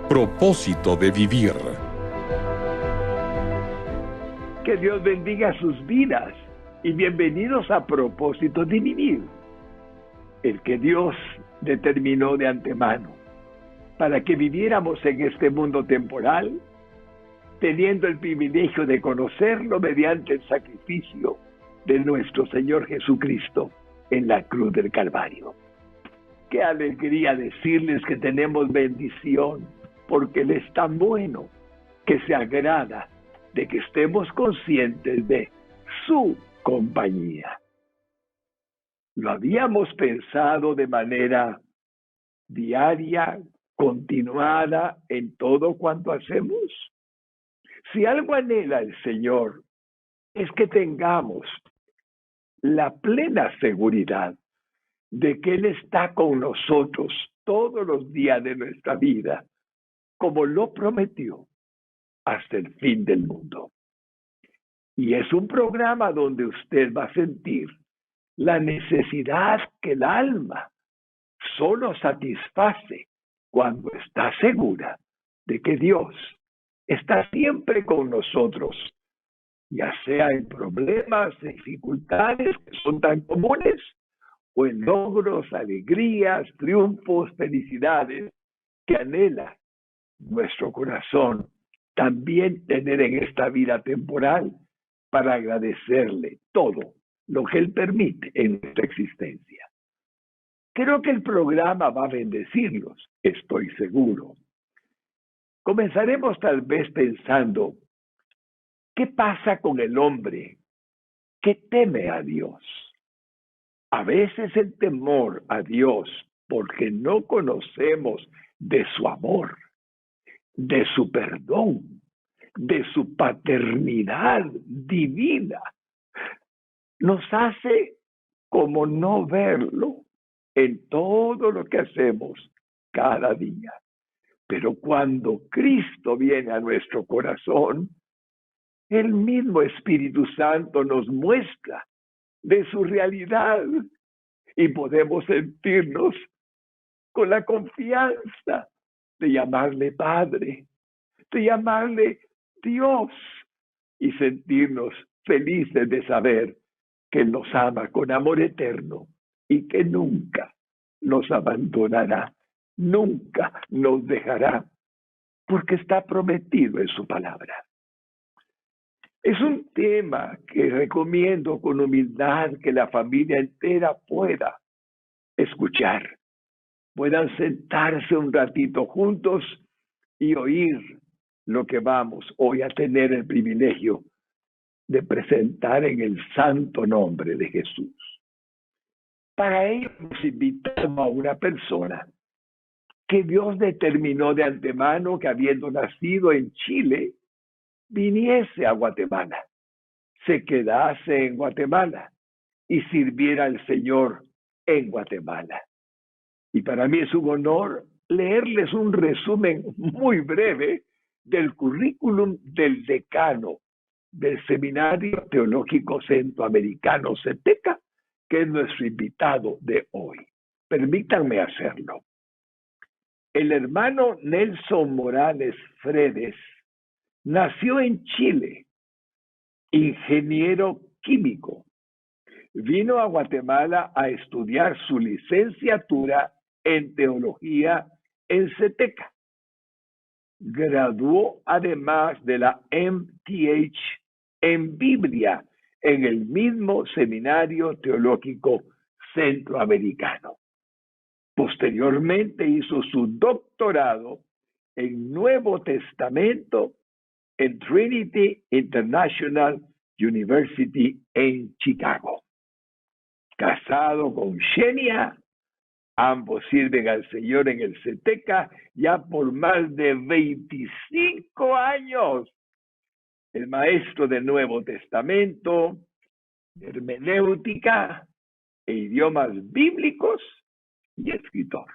Propósito de vivir. Que Dios bendiga sus vidas y bienvenidos a Propósito de Vivir, el que Dios determinó de antemano para que viviéramos en este mundo temporal, teniendo el privilegio de conocerlo mediante el sacrificio de nuestro Señor Jesucristo en la cruz del Calvario. Qué alegría decirles que tenemos bendición, porque Él es tan bueno que se agrada de que estemos conscientes de su compañía. Lo habíamos pensado de manera diaria, continuada en todo cuanto hacemos. Si algo anhela el Señor, es que tengamos la plena seguridad de que Él está con nosotros todos los días de nuestra vida, como lo prometió, hasta el fin del mundo. Y es un programa donde usted va a sentir la necesidad que el alma solo satisface cuando está segura de que Dios está siempre con nosotros, ya sea en problemas, dificultades que son tan comunes, o en logros, alegrías, triunfos, felicidades que anhela nuestro corazón también tener en esta vida temporal para agradecerle todo lo que Él permite en nuestra existencia. Creo que el programa va a bendecirlos, estoy seguro. Comenzaremos tal vez pensando, ¿qué pasa con el hombre que teme a Dios? A veces el temor a Dios, porque no conocemos de su amor, de su perdón, de su paternidad divina, nos hace como no verlo en todo lo que hacemos cada día. Pero cuando Cristo viene a nuestro corazón, el mismo Espíritu Santo nos muestra de su realidad y podemos sentirnos con la confianza de llamarle Padre, de llamarle Dios y sentirnos felices de saber que Él nos ama con amor eterno y que nunca nos abandonará, nunca nos dejará, porque está prometido en su palabra. Es un tema que recomiendo con humildad que la familia entera pueda escuchar, puedan sentarse un ratito juntos y oír lo que vamos hoy a tener el privilegio de presentar en el santo nombre de Jesús. Para ello nos invitamos a una persona que Dios determinó de antemano que, habiendo nacido en Chile, viniese a Guatemala, se quedase en Guatemala y sirviera al Señor en Guatemala. Y para mí es un honor leerles un resumen muy breve del currículum del decano del Seminario Teológico Centroamericano, CETECA, que es nuestro invitado de hoy. Permítanme hacerlo. El hermano Nelson Morales Fredes nació en Chile, ingeniero químico. Vino a Guatemala a estudiar su licenciatura en teología en CETECA. Graduó además de la MTH en Biblia en el mismo Seminario Teológico Centroamericano. Posteriormente hizo su doctorado en Nuevo Testamento en Trinity International University en Chicago. Casado con Xenia, ambos sirven al Señor en el CETECA ya por más de 25 años. El maestro del Nuevo Testamento, hermenéutica e idiomas bíblicos y escritor.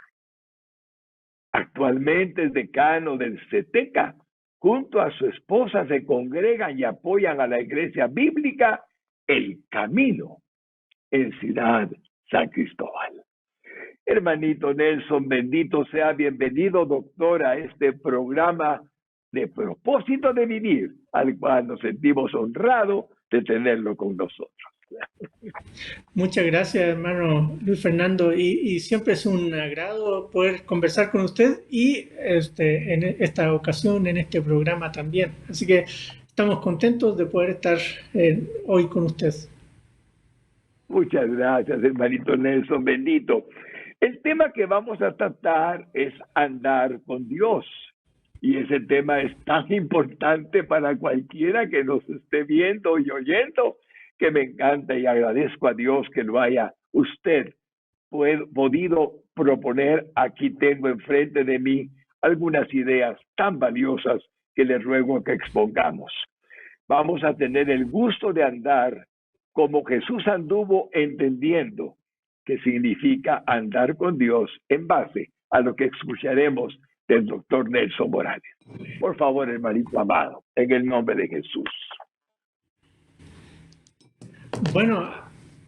Actualmente es decano del CETECA. Junto a su esposa se congregan y apoyan a la Iglesia Bíblica El Camino en Ciudad San Cristóbal. Hermanito Nelson, bendito sea, bienvenido, doctor, a este programa de propósito de vivir, al cual nos sentimos honrados de tenerlo con nosotros. Muchas gracias, hermano Luis Fernando, y siempre es un agrado poder conversar con usted y en esta ocasión, en este programa también. Así que estamos contentos de poder estar hoy con usted. Muchas gracias, hermanito Nelson, bendito. El tema que vamos a tratar es andar con Dios. Y ese tema es tan importante para cualquiera que nos esté viendo y oyendo, que me encanta y agradezco a Dios que lo haya usted podido proponer. Aquí tengo enfrente de mí algunas ideas tan valiosas que le ruego que expongamos. Vamos a tener el gusto de andar como Jesús anduvo, entendiendo qué significa andar con Dios en base a lo que escucharemos del doctor Nelson Morales. Por favor, hermanito amado, en el nombre de Jesús. Bueno,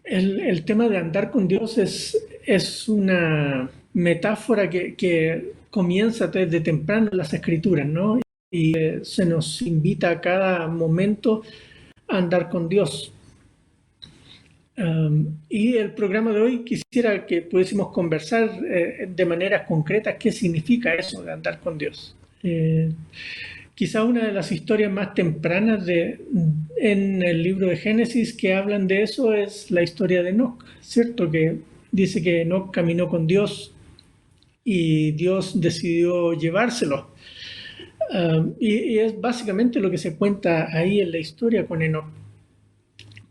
el tema de andar con Dios es una metáfora que comienza desde temprano en las Escrituras, ¿no? Y se nos invita a cada momento a andar con Dios. Y el programa de hoy quisiera que pudiésemos conversar de manera concreta qué significa eso de andar con Dios. Quizá una de las historias más tempranas en el libro de Génesis que hablan de eso es la historia de Enoc, ¿cierto? Que dice que Enoc caminó con Dios y Dios decidió llevárselo. Y es básicamente lo que se cuenta ahí en la historia con Enoc.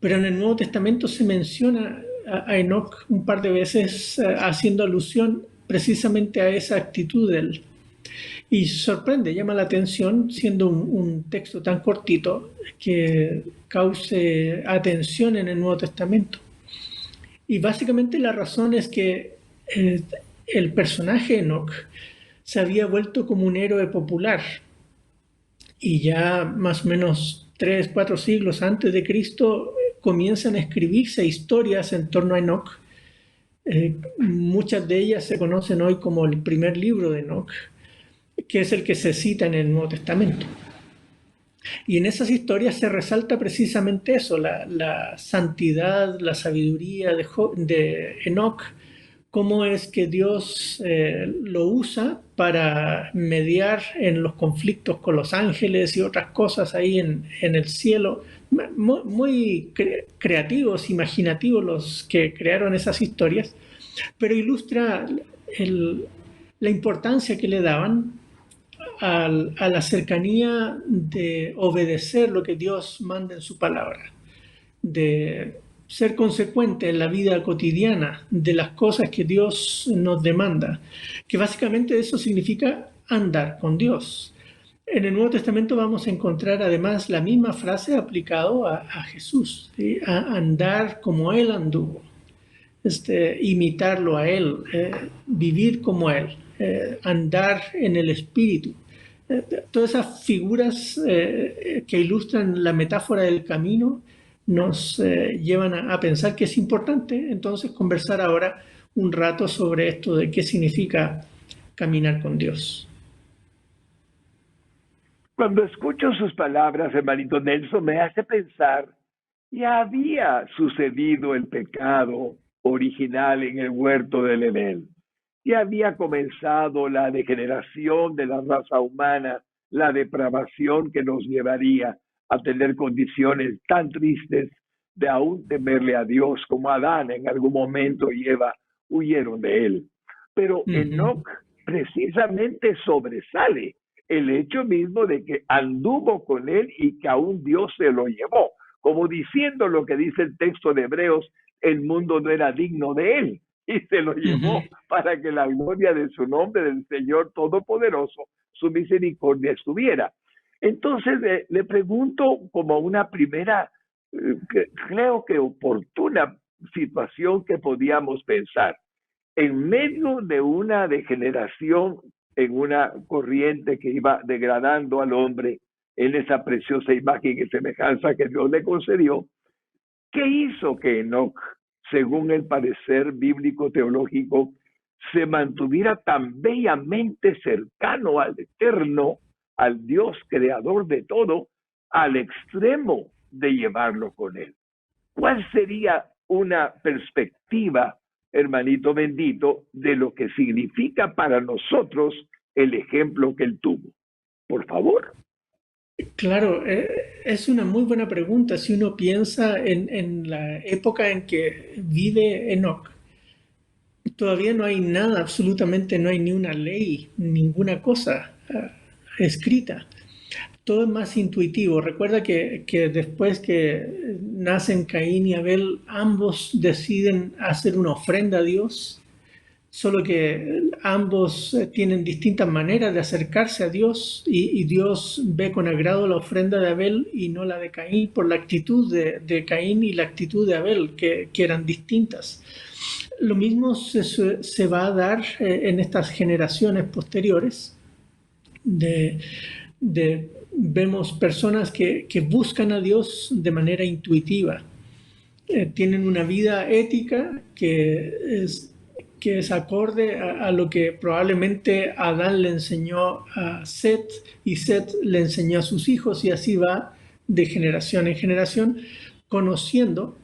Pero en el Nuevo Testamento se menciona a Enoc un par de veces haciendo alusión precisamente a esa actitud de él. Y sorprende, llama la atención, siendo un texto tan cortito, que cause atención en el Nuevo Testamento. Y básicamente la razón es que el personaje Enoc se había vuelto como un héroe popular. Y ya más o menos 3, 4 siglos antes de Cristo comienzan a escribirse historias en torno a Enoc. Muchas de ellas se conocen hoy como el primer libro de Enoc, que es el que se cita en el Nuevo Testamento. Y en esas historias se resalta precisamente eso, la santidad, la sabiduría de Enoc, cómo es que Dios lo usa para mediar en los conflictos con los ángeles y otras cosas ahí en el cielo. Muy creativos, imaginativos los que crearon esas historias, pero ilustra la importancia que le daban a la cercanía de obedecer lo que Dios manda en su palabra, de ser consecuente en la vida cotidiana de las cosas que Dios nos demanda, que básicamente eso significa andar con Dios. En el Nuevo Testamento vamos a encontrar además la misma frase aplicado a Jesús, ¿sí? A andar como Él anduvo, imitarlo a Él, vivir como Él, andar en el Espíritu. Todas esas figuras que ilustran la metáfora del camino nos llevan a pensar que es importante entonces conversar ahora un rato sobre esto de qué significa caminar con Dios. Cuando escucho sus palabras, hermanito Nelson, me hace pensar, ya había sucedido el pecado original en el huerto del Edén. Ya había comenzado la degeneración de la raza humana, la depravación que nos llevaría a tener condiciones tan tristes de aún temerle a Dios, como Adán en algún momento y Eva huyeron de él. Pero Enoc precisamente sobresale el hecho mismo de que anduvo con él y que aún Dios se lo llevó, como diciendo lo que dice el texto de Hebreos, el mundo no era digno de él y se lo llevó para que la gloria de su nombre, del Señor Todopoderoso, su misericordia estuviera. Entonces le pregunto como una primera, creo que oportuna situación que podíamos pensar. En medio de una degeneración, en una corriente que iba degradando al hombre en esa preciosa imagen y semejanza que Dios le concedió, ¿qué hizo que Enoc, según el parecer bíblico teológico, se mantuviera tan bellamente cercano al Eterno, al Dios creador de todo, al extremo de llevarlo con él. ¿Cuál sería una perspectiva, hermanito bendito, de lo que significa para nosotros el ejemplo que él tuvo? Por favor. Claro, es una muy buena pregunta si uno piensa en la época en que vive Enoch. Todavía no hay nada, absolutamente no hay ni una ley, ninguna cosa escrita. Todo es más intuitivo. Recuerda que después que nacen Caín y Abel, ambos deciden hacer una ofrenda a Dios, solo que ambos tienen distintas maneras de acercarse a Dios y Dios ve con agrado la ofrenda de Abel y no la de Caín por la actitud de Caín y la actitud de Abel, que eran distintas. Lo mismo se va a dar en estas generaciones posteriores vemos personas que buscan a Dios de manera intuitiva. Tienen una vida ética que es acorde a lo que probablemente Adán le enseñó a Set y Set le enseñó a sus hijos y así va de generación en generación, conociendo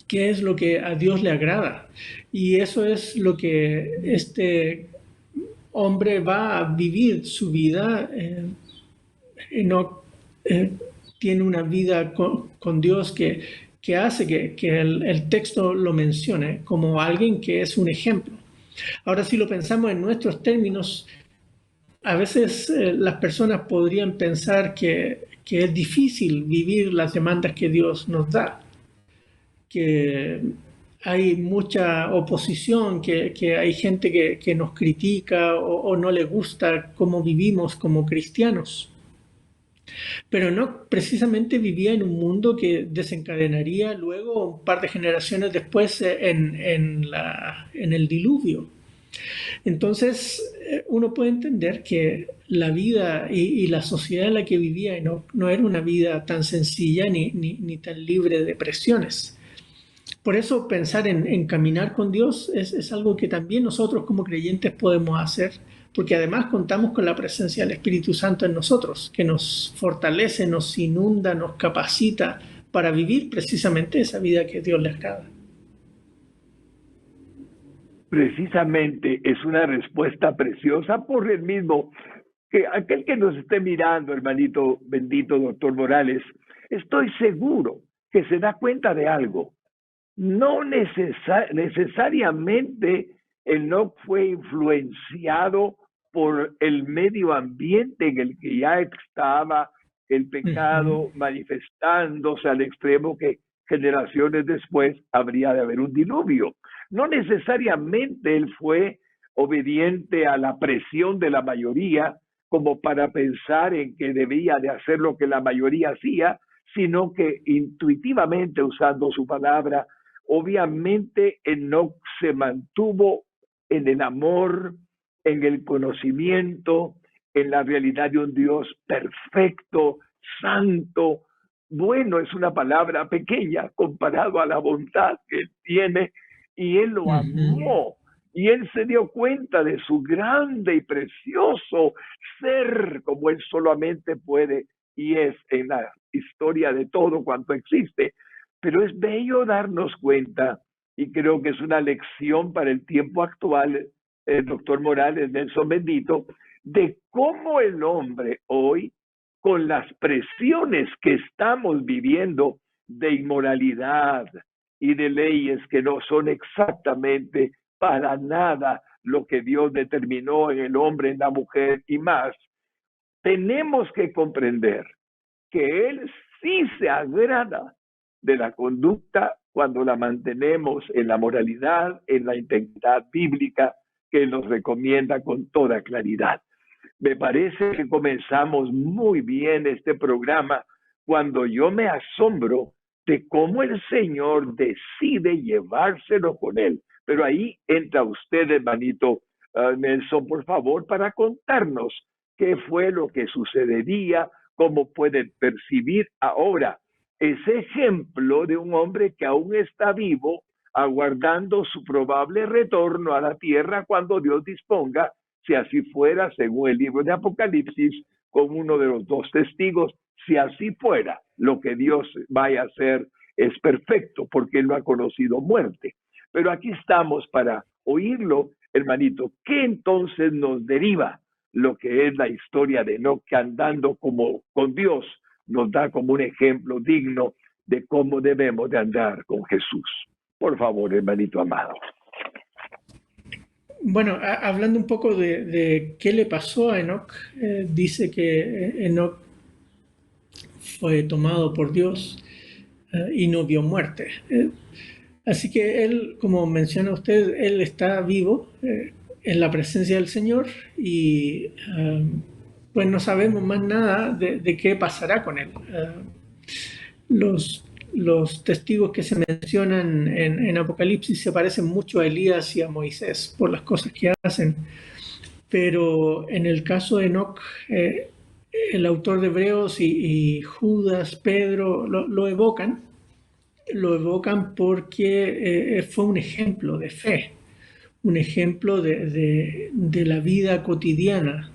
qué es lo que a Dios le agrada. Y eso es lo que este hombre va a vivir su vida. Enoch tiene una vida con Dios que hace que el texto lo mencione como alguien que es un ejemplo. Ahora, si lo pensamos en nuestros términos, a veces las personas podrían pensar que es difícil vivir las demandas que Dios nos da, que hay mucha oposición, que hay gente que nos critica o no le gusta cómo vivimos como cristianos. Pero no precisamente vivía en un mundo que desencadenaría luego, un par de generaciones después, en el diluvio. Entonces, uno puede entender que la vida y la sociedad en la que vivía no era una vida tan sencilla ni tan libre de presiones. Por eso pensar en caminar con Dios es algo que también nosotros como creyentes podemos hacer, porque además contamos con la presencia del Espíritu Santo en nosotros, que nos fortalece, nos inunda, nos capacita para vivir precisamente esa vida que Dios le agrada. Precisamente es una respuesta preciosa por el mismo que aquel que nos esté mirando, hermanito bendito doctor Morales, estoy seguro que se da cuenta de algo. No necesariamente Enoch fue influenciado por el medio ambiente en el que ya estaba el pecado manifestándose al extremo que generaciones después habría de haber un diluvio. No necesariamente él fue obediente a la presión de la mayoría como para pensar en que debía de hacer lo que la mayoría hacía, sino que intuitivamente, usando su palabra, obviamente Enoch se mantuvo en el amor, en el conocimiento, en la realidad de un Dios perfecto, santo. Bueno, es una palabra pequeña comparado a la bondad que él tiene, y él lo amó. Y él se dio cuenta de su grande y precioso ser como él solamente puede y es en la historia de todo cuanto existe. Pero es bello darnos cuenta, y creo que es una lección para el tiempo actual, el doctor Morales, Nelson Bendito, de cómo el hombre hoy, con las presiones que estamos viviendo de inmoralidad y de leyes que no son exactamente para nada lo que Dios determinó en el hombre, en la mujer y más, tenemos que comprender que Él sí se agrada de la conducta cuando la mantenemos en la moralidad, en la integridad bíblica que nos recomienda con toda claridad. Me parece que comenzamos muy bien este programa cuando yo me asombro de cómo el Señor decide llevárselo con Él. Pero ahí entra usted, hermanito Nelson, por favor, para contarnos qué fue lo que sucedería, cómo pueden percibir ahora ese ejemplo de un hombre que aún está vivo, aguardando su probable retorno a la tierra cuando Dios disponga, si así fuera, según el libro de Apocalipsis, con uno de los dos testigos. Si así fuera, lo que Dios vaya a hacer es perfecto, porque Él no ha conocido muerte. Pero aquí estamos para oírlo, hermanito. ¿Qué entonces nos deriva lo que es la historia de Enoc, que andando como con Dios nos da como un ejemplo digno de cómo debemos de andar con Jesús? Por favor, hermanito amado. Bueno, hablando un poco de qué le pasó a Enoc, dice que Enoc fue tomado por Dios y no vio muerte. Así que él, como menciona usted, él está vivo en la presencia del Señor y pues no sabemos más nada de qué pasará con él. Los testigos que se mencionan en Apocalipsis se parecen mucho a Elías y a Moisés por las cosas que hacen, pero en el caso de Enoc, el autor de Hebreos y Judas, Pedro, lo evocan porque fue un ejemplo de fe, un ejemplo de la vida cotidiana.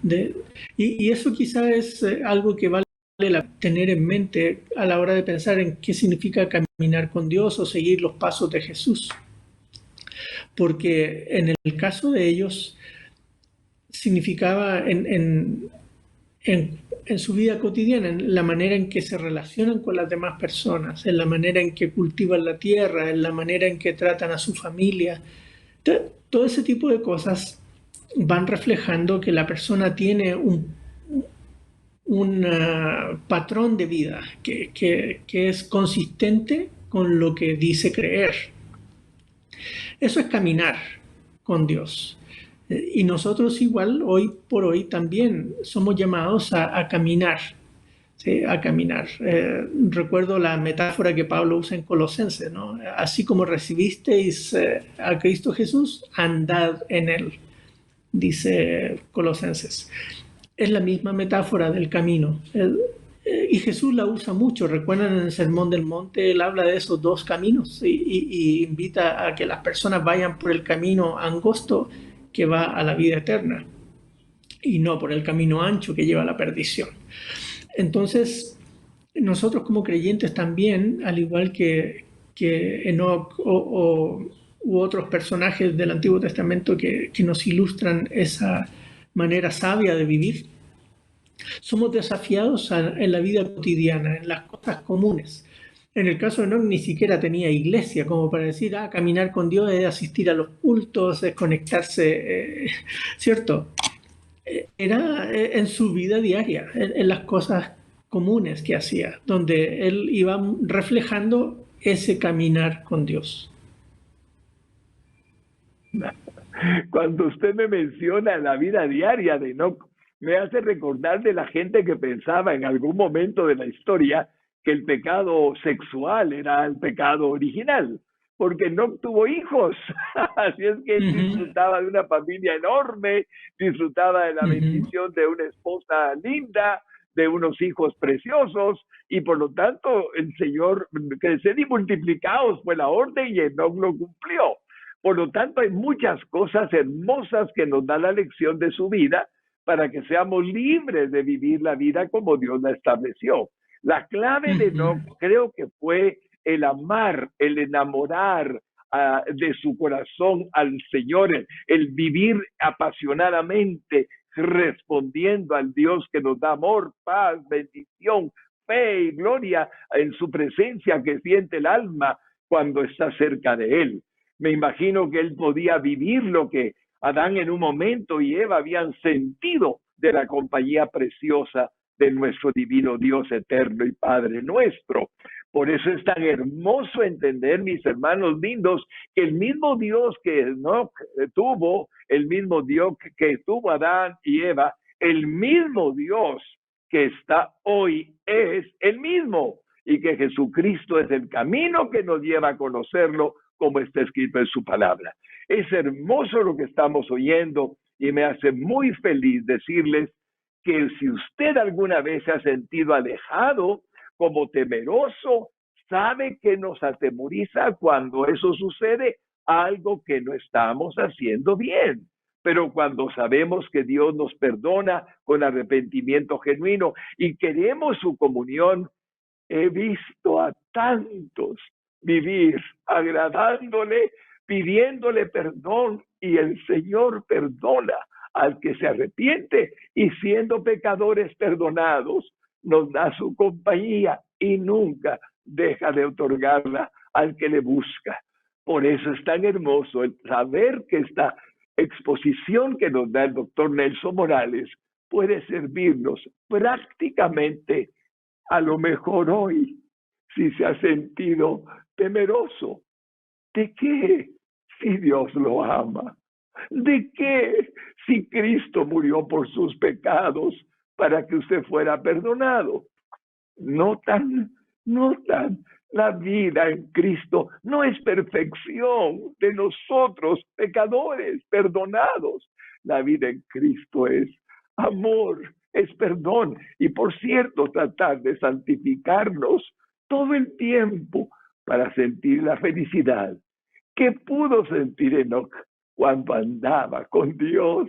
Y eso quizás es algo que vale tener en mente a la hora de pensar en qué significa caminar con Dios o seguir los pasos de Jesús. Porque en el caso de ellos significaba en su vida cotidiana, en la manera en que se relacionan con las demás personas, en la manera en que cultivan la tierra, en la manera en que tratan a su familia. Todo ese tipo de cosas van reflejando que la persona tiene un patrón de vida que es consistente con lo que dice creer. Eso es caminar con Dios. Y nosotros igual, hoy por hoy, también somos llamados a caminar, ¿sí? A caminar. Recuerdo la metáfora que Pablo usa en Colosenses, ¿no? Así como recibisteis a Cristo Jesús, andad en Él, dice Colosenses. Es la misma metáfora del camino. Y Jesús la usa mucho. Recuerdan en el Sermón del Monte, él habla de esos dos caminos y invita a que las personas vayan por el camino angosto que va a la vida eterna y no por el camino ancho que lleva a la perdición. Entonces, nosotros como creyentes también, al igual que Enoc u otros personajes del Antiguo Testamento que nos ilustran esa manera sabia de vivir, somos desafiados en la vida cotidiana, en las cosas comunes. En el caso de Enoc ni siquiera tenía iglesia como para decir, caminar con Dios es asistir a los cultos, es conectarse, ¿cierto? Era en su vida diaria, en las cosas comunes que hacía, donde él iba reflejando ese caminar con Dios. Cuando usted me menciona la vida diaria de Enoc, me hace recordar de la gente que pensaba en algún momento de la historia que el pecado sexual era el pecado original, porque no tuvo hijos. Así es que él disfrutaba de una familia enorme, disfrutaba de la bendición de una esposa linda, de unos hijos preciosos, y por lo tanto el Señor, creced y multiplicaos fue la orden, y Enoc lo cumplió. Por lo tanto, hay muchas cosas hermosas que nos da la lección de su vida para que seamos libres de vivir la vida como Dios la estableció. La clave de Enoc creo que fue el amar, el enamorar de su corazón al Señor, el vivir apasionadamente, respondiendo al Dios que nos da amor, paz, bendición, fe y gloria en su presencia que siente el alma cuando está cerca de Él. Me imagino que él podía vivir lo que Adán en un momento y Eva habían sentido de la compañía preciosa de nuestro divino Dios eterno y Padre nuestro. Por eso es tan hermoso entender, mis hermanos lindos, que el mismo Dios que Enoc tuvo, el mismo Dios que tuvo Adán y Eva, el mismo Dios que está hoy es el mismo, y que Jesucristo es el camino que nos lleva a conocerlo, como está escrito en su palabra. Es hermoso lo que estamos oyendo y me hace muy feliz decirles que si usted alguna vez se ha sentido alejado, como temeroso, sabe que nos atemoriza cuando eso sucede, algo que no estamos haciendo bien. Pero cuando sabemos que Dios nos perdona con arrepentimiento genuino y queremos su comunión, he visto a tantos vivir agradándole, pidiéndole perdón, y el Señor perdona al que se arrepiente, y siendo pecadores perdonados, nos da su compañía y nunca deja de otorgarla al que le busca. Por eso es tan hermoso el saber que esta exposición que nos da el doctor Nelson Morales puede servirnos prácticamente, a lo mejor hoy, si se ha sentido temeroso. ¿De qué si Dios lo ama? ¿De qué si Cristo murió por sus pecados para que usted fuera perdonado? Notan, la vida en Cristo no es perfección de nosotros, pecadores perdonados. La vida en Cristo es amor, es perdón. Y por cierto, tratar de santificarnos todo el tiempo para sentir la felicidad que pudo sentir Enoc cuando andaba con Dios.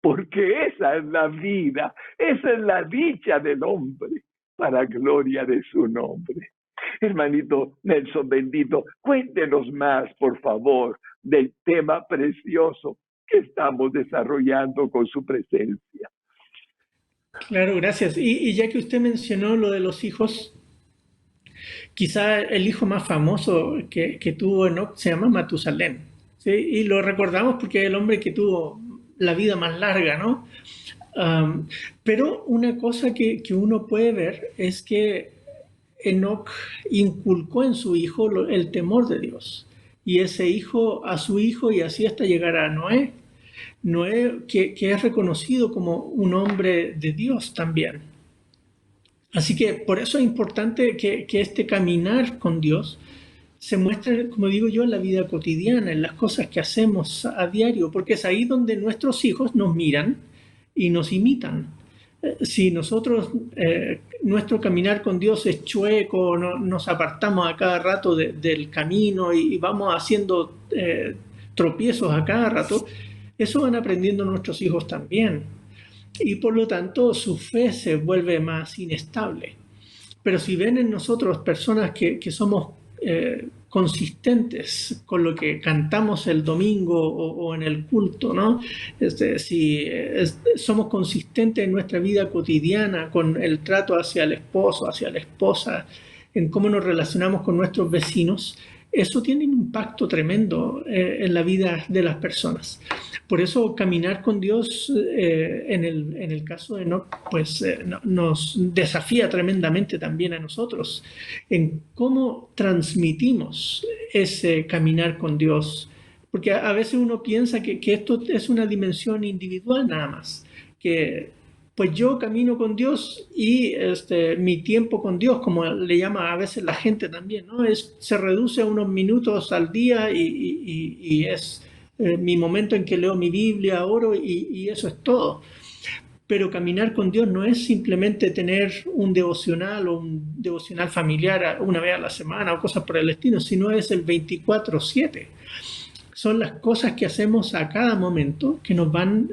Porque esa es la vida, esa es la dicha del hombre, para gloria de su nombre. Hermanito Nelson bendito, cuéntenos más, por favor, del tema precioso que estamos desarrollando con su presencia. Claro, gracias. Y ya que usted mencionó lo de los hijos, quizá el hijo más famoso que tuvo Enoc se llama Matusalén, ¿sí? Y lo recordamos porque es el hombre que tuvo la vida más larga, ¿no? Pero una cosa que uno puede ver es que Enoc inculcó en su hijo el temor de Dios. Y ese hijo a su hijo, y así hasta llegar a Noé. Noé, que es reconocido como un hombre de Dios también. Así que por eso es importante que este caminar con Dios se muestre, como digo yo, en la vida cotidiana, en las cosas que hacemos a diario, porque es ahí donde nuestros hijos nos miran y nos imitan. Si nosotros, nuestro caminar con Dios es chueco, nos apartamos a cada rato del camino y vamos haciendo tropiezos a cada rato, eso van aprendiendo nuestros hijos también. Y por lo tanto su fe se vuelve más inestable. Pero si ven en nosotros personas que somos consistentes con lo que cantamos el domingo o en el culto, ¿no? Si somos consistentes en nuestra vida cotidiana, con el trato hacia el esposo, hacia la esposa, en cómo nos relacionamos con nuestros vecinos, eso tiene un impacto tremendo en la vida de las personas. Por eso caminar con Dios en el caso de Enoc, pues nos desafía tremendamente también a nosotros en cómo transmitimos ese caminar con Dios. Porque a veces uno piensa que esto es una dimensión individual nada más, que pues yo camino con Dios y mi tiempo con Dios, como le llama a veces la gente también, ¿no? Se reduce a unos minutos al día y es mi momento en que leo mi Biblia, oro y eso es todo. Pero caminar con Dios no es simplemente tener un devocional o un devocional familiar una vez a la semana o cosas por el estilo, sino es el 24/7. Son las cosas que hacemos a cada momento que nos van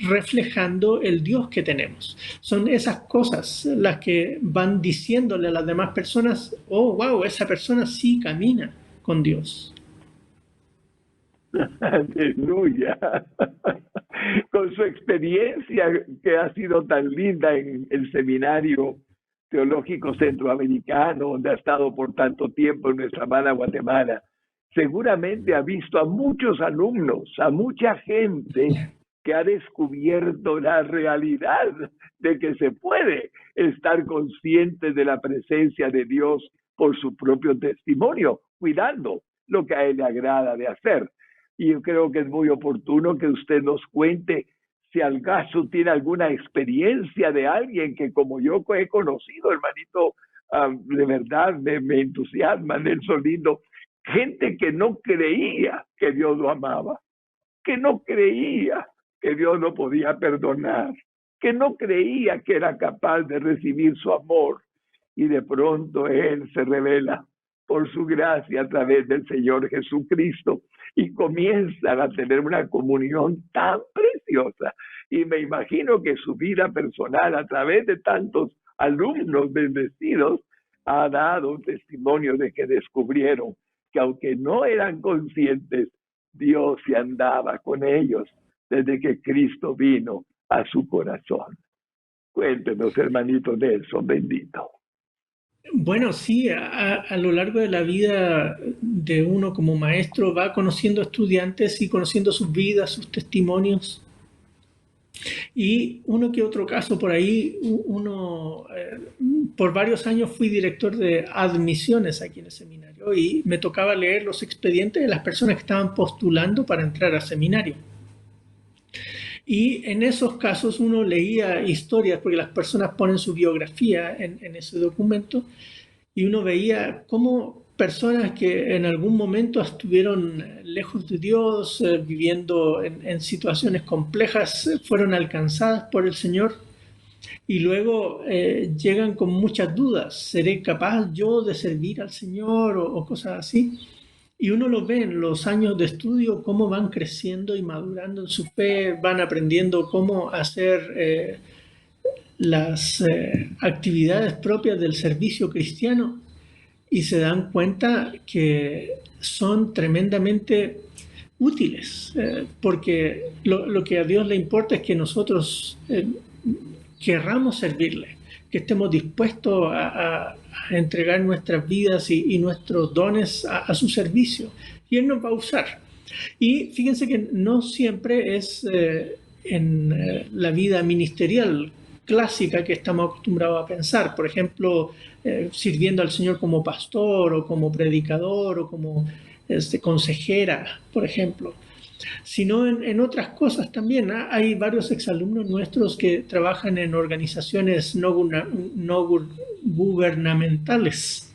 reflejando el Dios que tenemos. Son esas cosas las que van diciéndole a las demás personas, oh, wow, esa persona sí camina con Dios. Aleluya. Con su experiencia que ha sido tan linda en el Seminario Teológico Centroamericano, donde ha estado por tanto tiempo en nuestra amada Guatemala, seguramente ha visto a muchos alumnos, a mucha gente que ha descubierto la realidad de que se puede estar consciente de la presencia de Dios por su propio testimonio, cuidando lo que a Él le agrada de hacer. Y yo creo que es muy oportuno que usted nos cuente si al caso tiene alguna experiencia de alguien que como yo he conocido, hermanito, de verdad me entusiasma, Nelson lindo, gente que no creía que Dios lo amaba, que no creía que Dios lo podía perdonar, que no creía que era capaz de recibir su amor, y de pronto Él se revela por su gracia a través del Señor Jesucristo y comienzan a tener una comunión tan preciosa. Y me imagino que su vida personal a través de tantos alumnos bendecidos ha dado un testimonio de que descubrieron que aunque no eran conscientes, Dios se andaba con ellos desde que Cristo vino a su corazón. Cuéntenos, hermanito Nelson, bendito. Bueno, sí, a lo largo de la vida de uno como maestro va conociendo estudiantes y conociendo sus vidas, sus testimonios. Y uno que otro caso por ahí, por varios años fui director de admisiones aquí en el seminario y me tocaba leer los expedientes de las personas que estaban postulando para entrar al seminario. Y en esos casos uno leía historias, porque las personas ponen su biografía en ese documento, y uno veía cómo personas que en algún momento estuvieron lejos de Dios, viviendo en situaciones complejas, fueron alcanzadas por el Señor y luego llegan con muchas dudas. ¿Seré capaz yo de servir al Señor o cosas así? Y uno lo ve en los años de estudio, cómo van creciendo y madurando en su fe, van aprendiendo cómo hacer las actividades propias del servicio cristiano y se dan cuenta que son tremendamente útiles, porque lo que a Dios le importa es que nosotros querramos servirle, que estemos dispuestos a entregar nuestras vidas y nuestros dones a su servicio. Y Él nos va a usar. Y fíjense que no siempre es en la vida ministerial clásica que estamos acostumbrados a pensar. Por ejemplo, sirviendo al Señor como pastor o como predicador o como consejera, por ejemplo, sino en otras cosas también. Hay varios exalumnos nuestros que trabajan en organizaciones no gubernamentales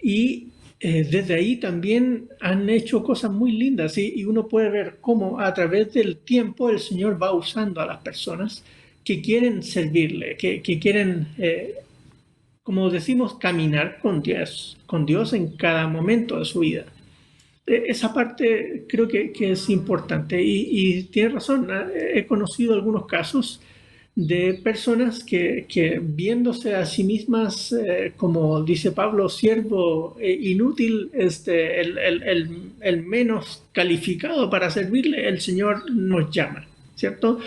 y desde ahí también han hecho cosas muy lindas y uno puede ver cómo a través del tiempo el Señor va usando a las personas que quieren servirle, que quieren, como decimos, caminar con Dios en cada momento de su vida. Esa parte creo que es importante y tiene razón. He conocido algunos casos de personas que viéndose a sí mismas, como dice Pablo, siervo inútil, el menos calificado para servirle, el Señor nos llama, ¿cierto?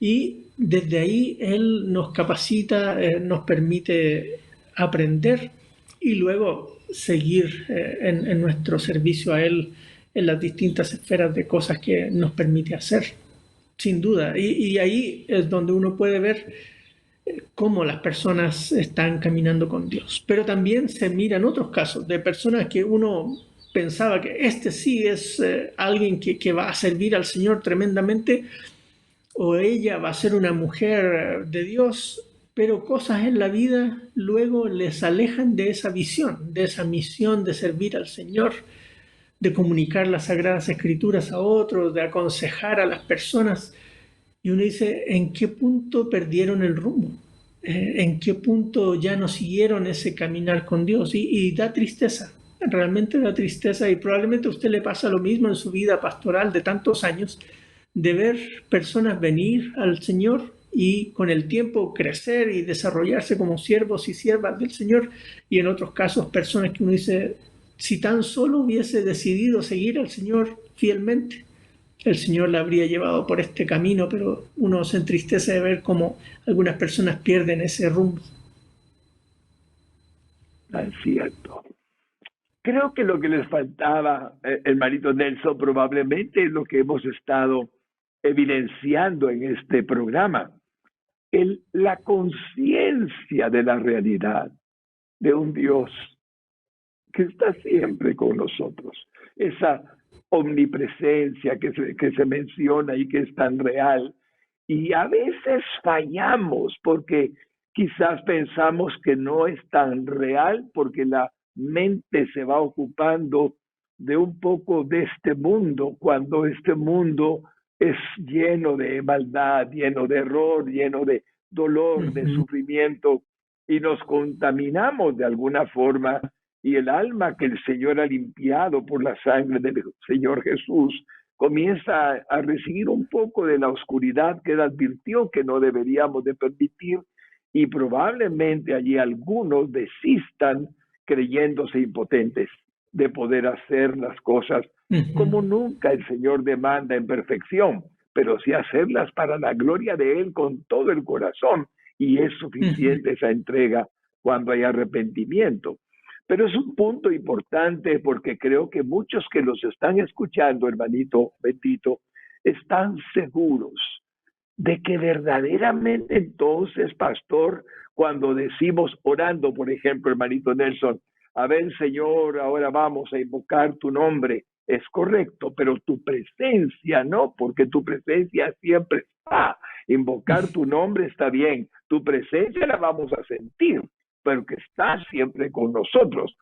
Y desde ahí Él nos capacita, nos permite aprender y luego seguir en nuestro servicio a Él en las distintas esferas de cosas que nos permite hacer, sin duda. Y ahí es donde uno puede ver cómo las personas están caminando con Dios. Pero también se miran otros casos de personas que uno pensaba que este sí es alguien que va a servir al Señor tremendamente, o ella va a ser una mujer de Dios, pero cosas en la vida luego les alejan de esa visión, de esa misión de servir al Señor, de comunicar las Sagradas Escrituras a otros, de aconsejar a las personas. Y uno dice, ¿en qué punto perdieron el rumbo? ¿En qué punto ya no siguieron ese caminar con Dios? Y da tristeza, realmente da tristeza, y probablemente a usted le pasa lo mismo en su vida pastoral de tantos años, de ver personas venir al Señor y con el tiempo crecer y desarrollarse como siervos y siervas del Señor, y en otros casos personas que uno dice, si tan solo hubiese decidido seguir al Señor fielmente, el Señor la habría llevado por este camino, pero uno se entristece de ver cómo algunas personas pierden ese rumbo. Tan cierto. Creo que lo que les faltaba, hermanito Nelson, probablemente es lo que hemos estado evidenciando en este programa. La conciencia de la realidad de un Dios que está siempre con nosotros. Esa omnipresencia que se menciona y que es tan real. Y a veces fallamos porque quizás pensamos que no es tan real porque la mente se va ocupando de un poco de este mundo, cuando este mundo es lleno de maldad, lleno de error, lleno de dolor, de sufrimiento, y nos contaminamos de alguna forma y el alma que el Señor ha limpiado por la sangre del Señor Jesús comienza a recibir un poco de la oscuridad que él advirtió que no deberíamos de permitir, y probablemente allí algunos desistan creyéndose impotentes de poder hacer las cosas como nunca el Señor demanda en perfección, pero sí hacerlas para la gloria de Él con todo el corazón, y es suficiente esa entrega cuando hay arrepentimiento. Pero es un punto importante porque creo que muchos que los están escuchando, hermanito bendito, están seguros de que verdaderamente entonces, pastor, cuando decimos orando, por ejemplo, hermanito Nelson, a ver, Señor, ahora vamos a invocar tu nombre, es correcto, pero tu presencia no, porque tu presencia siempre está. Invocar tu nombre está bien, tu presencia la vamos a sentir, pero que está siempre con nosotros.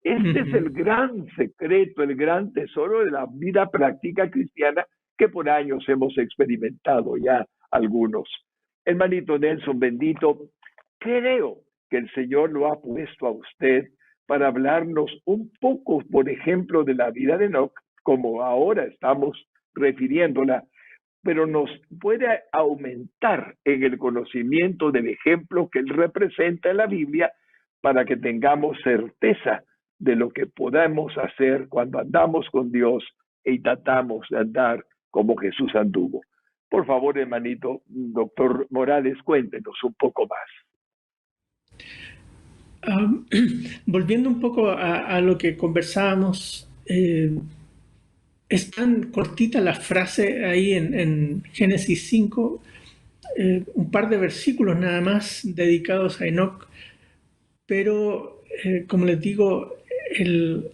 Este es el gran secreto, el gran tesoro de la vida práctica cristiana que por años hemos experimentado ya algunos. Hermanito Nelson, bendito, creo que el Señor lo ha puesto a usted para hablarnos un poco, por ejemplo, de la vida de Enoc, como ahora estamos refiriéndola, pero nos puede aumentar en el conocimiento del ejemplo que él representa en la Biblia para que tengamos certeza de lo que podamos hacer cuando andamos con Dios y tratamos de andar como Jesús anduvo. Por favor, hermanito, doctor Morales, cuéntenos un poco más. Volviendo un poco a lo que conversábamos, es tan cortita la frase ahí en Génesis 5, un par de versículos nada más dedicados a Enoc, pero como les digo, el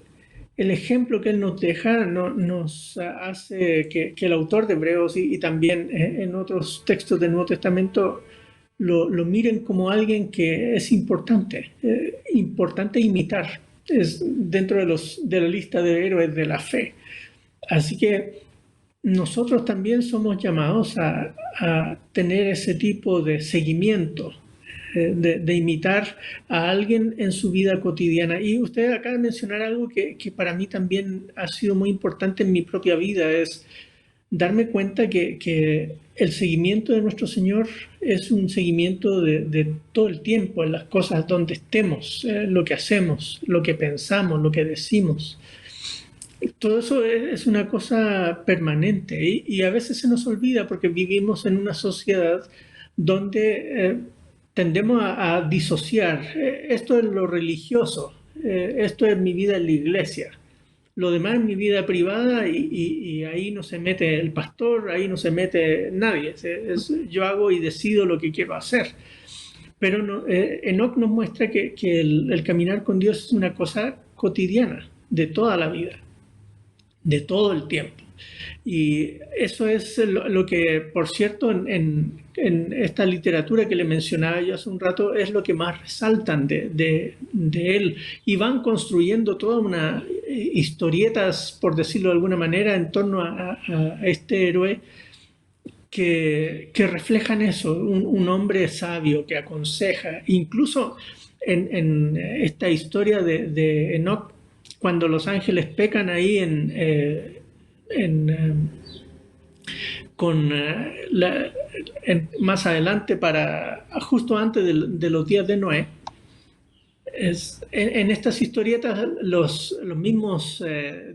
ejemplo que él nos deja nos hace que el autor de Hebreos y también en otros textos del Nuevo Testamento lo miren como alguien que es importante imitar, es dentro de la lista de héroes de la fe. Así que nosotros también somos llamados a tener ese tipo de seguimiento, de imitar a alguien en su vida cotidiana. Y usted acaba de mencionar algo que para mí también ha sido muy importante en mi propia vida, es darme cuenta que el seguimiento de nuestro Señor es un seguimiento de todo el tiempo, en las cosas donde estemos, lo que hacemos, lo que pensamos, lo que decimos. Todo eso es una cosa permanente y a veces se nos olvida porque vivimos en una sociedad donde tendemos a disociar. Esto es lo religioso, esto es mi vida en la iglesia. Lo demás es mi vida privada y ahí no se mete el pastor, ahí no se mete nadie. Yo hago y decido lo que quiero hacer. Pero Enoc nos muestra que el caminar con Dios es una cosa cotidiana, de toda la vida, de todo el tiempo. Y eso es lo que, por cierto, en esta literatura que le mencionaba yo hace un rato, es lo que más resaltan de él. Y van construyendo toda una historietas, por decirlo de alguna manera, en torno a este héroe que reflejan eso, un hombre sabio que aconseja. Incluso en esta historia de Enoc, cuando los ángeles pecan ahí más adelante, justo antes de los días de Noé, en estas historietas los mismos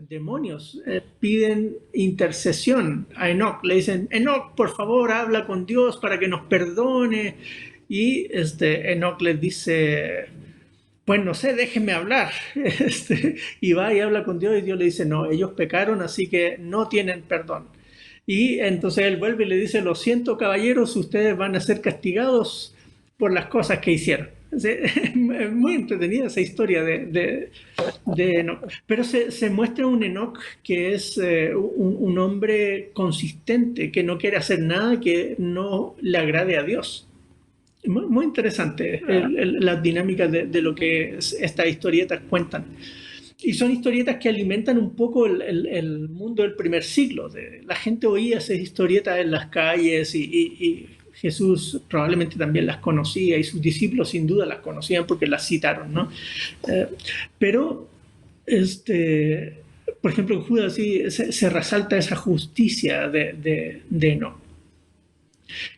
demonios piden intercesión a Enoc. Le dicen: Enoc, por favor, habla con Dios para que nos perdone. Y Enoc les dice: pues no sé, déjenme hablar. Y va y habla con Dios y Dios le dice: no, ellos pecaron, así que no tienen perdón. Y entonces él vuelve y le dice: lo siento, caballeros, ustedes van a ser castigados por las cosas que hicieron. Es muy entretenida esa historia de Enoc. Pero se muestra un Enoc que es un hombre consistente, que no quiere hacer nada que no le agrade a Dios. Muy interesante las dinámicas de lo que estas historietas cuentan. Y son historietas que alimentan un poco el mundo del primer siglo. La gente oía esas historietas en las calles y Jesús probablemente también las conocía y sus discípulos sin duda las conocían porque las citaron, ¿no? Pero, por ejemplo, en Judas sí se resalta esa justicia de Enoc.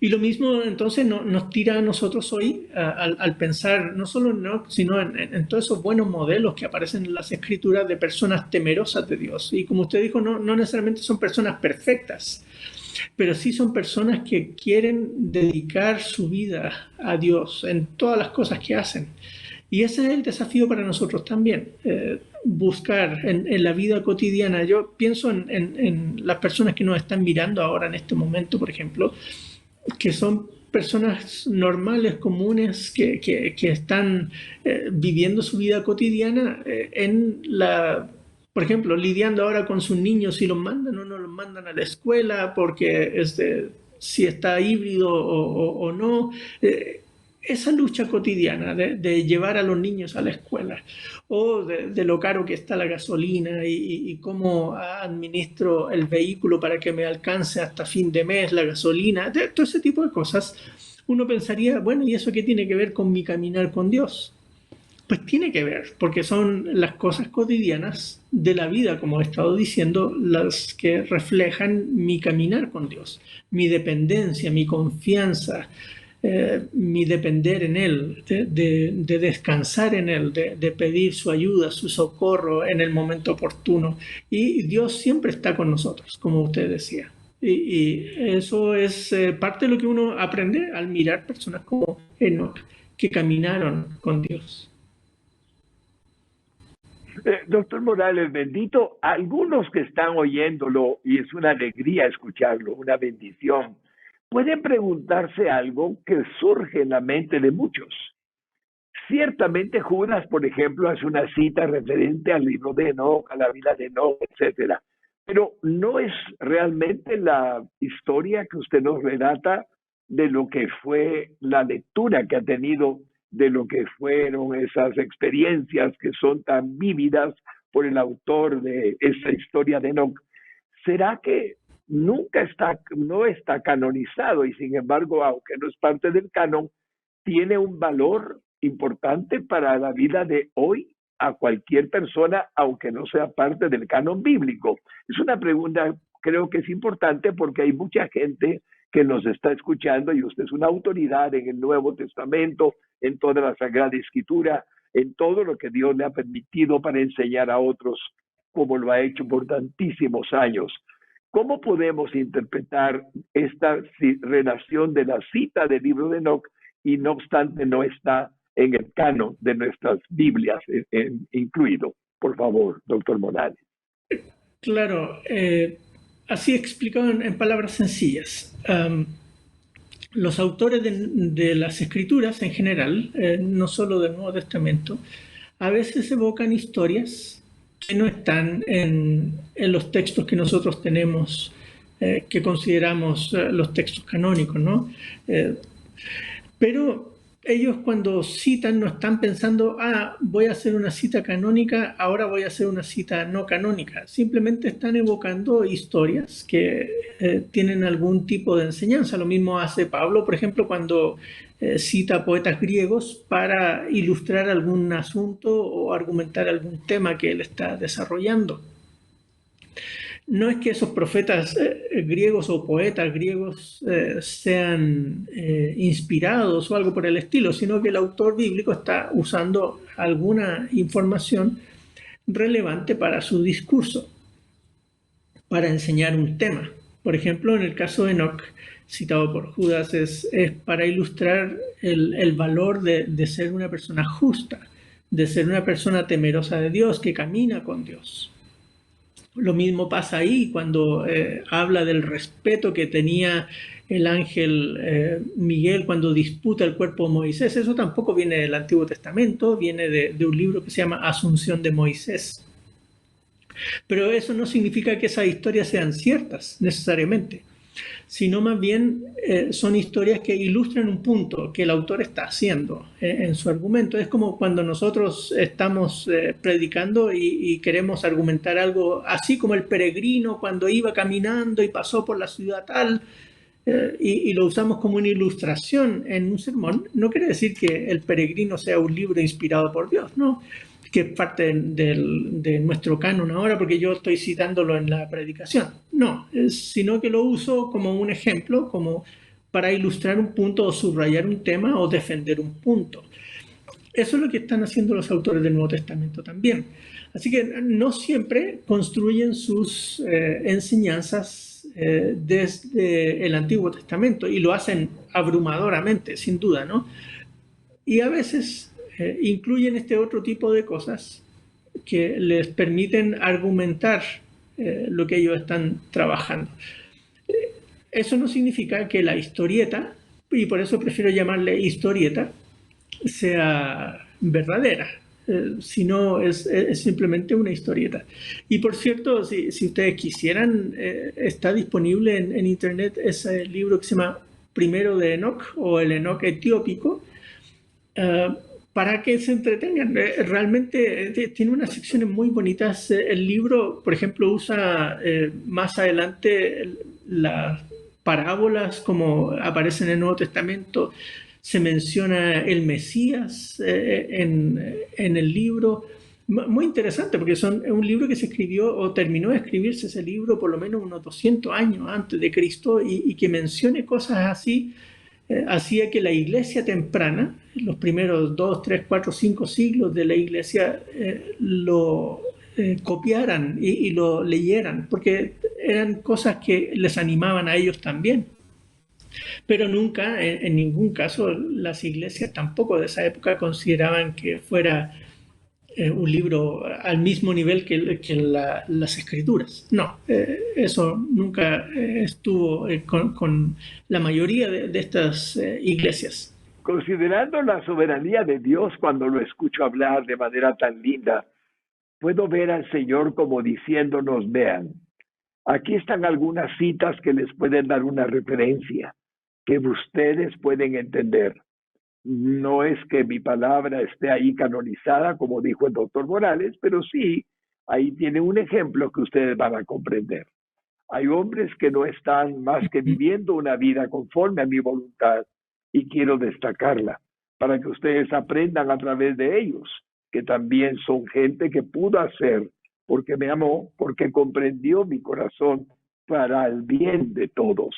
Y lo mismo entonces nos tira a nosotros hoy al pensar no solo en Enoc, sino en todos esos buenos modelos que aparecen en las escrituras de personas temerosas de Dios. Y como usted dijo, no necesariamente son personas perfectas, pero sí son personas que quieren dedicar su vida a Dios en todas las cosas que hacen. Y ese es el desafío para nosotros también, buscar en la vida cotidiana. Yo pienso en las personas que nos están mirando ahora en este momento, por ejemplo, que son personas normales, comunes, que están viviendo su vida cotidiana por ejemplo, lidiando ahora con sus niños, si los mandan o no los mandan a la escuela, porque si está híbrido o no. Esa lucha cotidiana de llevar a los niños a la escuela, o de lo caro que está la gasolina y cómo administro el vehículo para que me alcance hasta fin de mes la gasolina, todo ese tipo de cosas, uno pensaría, bueno, ¿y eso qué tiene que ver con mi caminar con Dios? Pues tiene que ver, porque son las cosas cotidianas de la vida, como he estado diciendo, las que reflejan mi caminar con Dios, mi dependencia, mi confianza, mi depender en Él, de descansar en Él, de pedir su ayuda, su socorro en el momento oportuno. Y Dios siempre está con nosotros, como usted decía. Y eso es parte de lo que uno aprende al mirar personas como Enoc, que caminaron con Dios. Doctor Morales, bendito, algunos que están oyéndolo, y es una alegría escucharlo, una bendición, pueden preguntarse algo que surge en la mente de muchos. Ciertamente Judas, por ejemplo, hace una cita referente al libro de Enoc, a la vida de Enoc, etcétera. Pero no es realmente la historia que usted nos relata de lo que fue la lectura que ha tenido de lo que fueron esas experiencias que son tan vívidas por el autor de esa historia de Enoc. ¿Será que no está canonizado y sin embargo, aunque no es parte del canon, tiene un valor importante para la vida de hoy a cualquier persona, aunque no sea parte del canon bíblico? Es una pregunta, creo que es importante porque hay mucha gente que nos está escuchando y usted es una autoridad en el Nuevo Testamento, en toda la Sagrada Escritura, en todo lo que Dios le ha permitido para enseñar a otros, como lo ha hecho por tantísimos años. ¿Cómo podemos interpretar esta relación de la cita del libro de Enoc y no obstante no está en el canon de nuestras Biblias incluido? Por favor, doctor Morales. Claro, así explicado en palabras sencillas. Los autores de las Escrituras en general, no solo del Nuevo Testamento, a veces evocan historias que no están en los textos que nosotros tenemos, que consideramos los textos canónicos, ¿no? Pero ellos cuando citan no están pensando, voy a hacer una cita canónica, ahora voy a hacer una cita no canónica. Simplemente están evocando historias que tienen algún tipo de enseñanza. Lo mismo hace Pablo, por ejemplo, cuando cita poetas griegos para ilustrar algún asunto o argumentar algún tema que él está desarrollando. No es que esos profetas griegos o poetas griegos sean inspirados o algo por el estilo, sino que el autor bíblico está usando alguna información relevante para su discurso, para enseñar un tema. Por ejemplo, en el caso de Enoc, citado por Judas, es para ilustrar el valor de ser una persona justa, de ser una persona temerosa de Dios, que camina con Dios. Lo mismo pasa ahí cuando habla del respeto que tenía el ángel Miguel cuando disputa el cuerpo de Moisés. Eso tampoco viene del Antiguo Testamento, viene de un libro que se llama Asunción de Moisés. Pero eso no significa que esas historias sean ciertas necesariamente, sino más bien son historias que ilustran un punto que el autor está haciendo en su argumento. Es como cuando nosotros estamos predicando y queremos argumentar algo así como el peregrino cuando iba caminando y pasó por la ciudad tal. y lo usamos como una ilustración en un sermón, no quiere decir que El Peregrino sea un libro inspirado por Dios, no, que es parte de nuestro canon ahora porque yo estoy citándolo en la predicación, no, sino que lo uso como un ejemplo, como para ilustrar un punto o subrayar un tema o defender un punto. Eso es lo que están haciendo los autores del Nuevo Testamento también. Así que no siempre construyen sus enseñanzas desde el Antiguo Testamento y lo hacen abrumadoramente, sin duda, ¿no? Y a veces incluyen este otro tipo de cosas que les permiten argumentar lo que ellos están trabajando. Eso no significa que la historieta, y por eso prefiero llamarle historieta, sea verdadera, sino es simplemente una historieta. Y por cierto, si ustedes quisieran, está disponible en internet ese libro que se llama Primero de Enoch o el Enoch etiópico, para que se entretengan. Realmente tiene unas secciones muy bonitas. El libro, por ejemplo, usa más adelante las parábolas como aparecen en el Nuevo Testamento. Se menciona el Mesías en el libro. Muy interesante porque es un libro que se escribió o terminó de escribirse ese libro por lo menos unos 200 años antes de Cristo y que mencione cosas así hacía que la iglesia temprana, los primeros 2, 3, 4, 5 siglos de la iglesia, lo copiaran y lo leyeran, porque eran cosas que les animaban a ellos también. Pero nunca, en ningún caso, las iglesias tampoco de esa época consideraban que fuera un libro al mismo nivel que las escrituras. No, eso nunca estuvo con la mayoría de estas iglesias. Considerando la soberanía de Dios cuando lo escucho hablar de manera tan linda, puedo ver al Señor como diciéndonos, vean, aquí están algunas citas que les pueden dar una referencia, que ustedes pueden entender. No es que mi palabra esté ahí canonizada, como dijo el doctor Morales, pero sí, ahí tiene un ejemplo que ustedes van a comprender. Hay hombres que no están más que viviendo una vida conforme a mi voluntad y quiero destacarla para que ustedes aprendan a través de ellos, que también son gente que pudo hacer porque me amó, porque comprendió mi corazón para el bien de todos,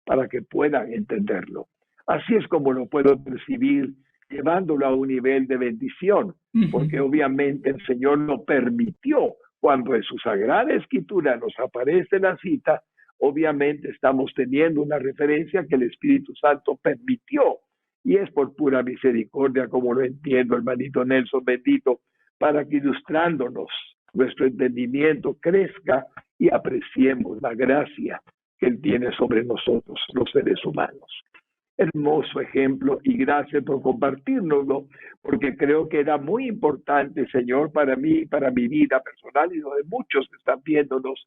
para que puedan entenderlo. Así es como lo puedo percibir, llevándolo a un nivel de bendición, porque obviamente el Señor lo permitió. Cuando en su Sagrada Escritura nos aparece la cita, obviamente estamos teniendo una referencia que el Espíritu Santo permitió. Y es por pura misericordia, como lo entiendo, hermanito Nelson, bendito, para que ilustrándonos nuestro entendimiento crezca y apreciemos la gracia que Él tiene sobre nosotros, los seres humanos. Hermoso ejemplo y gracias por compartirnoslo, porque creo que era muy importante, Señor, para mí, para mi vida personal y lo de muchos que están viéndonos,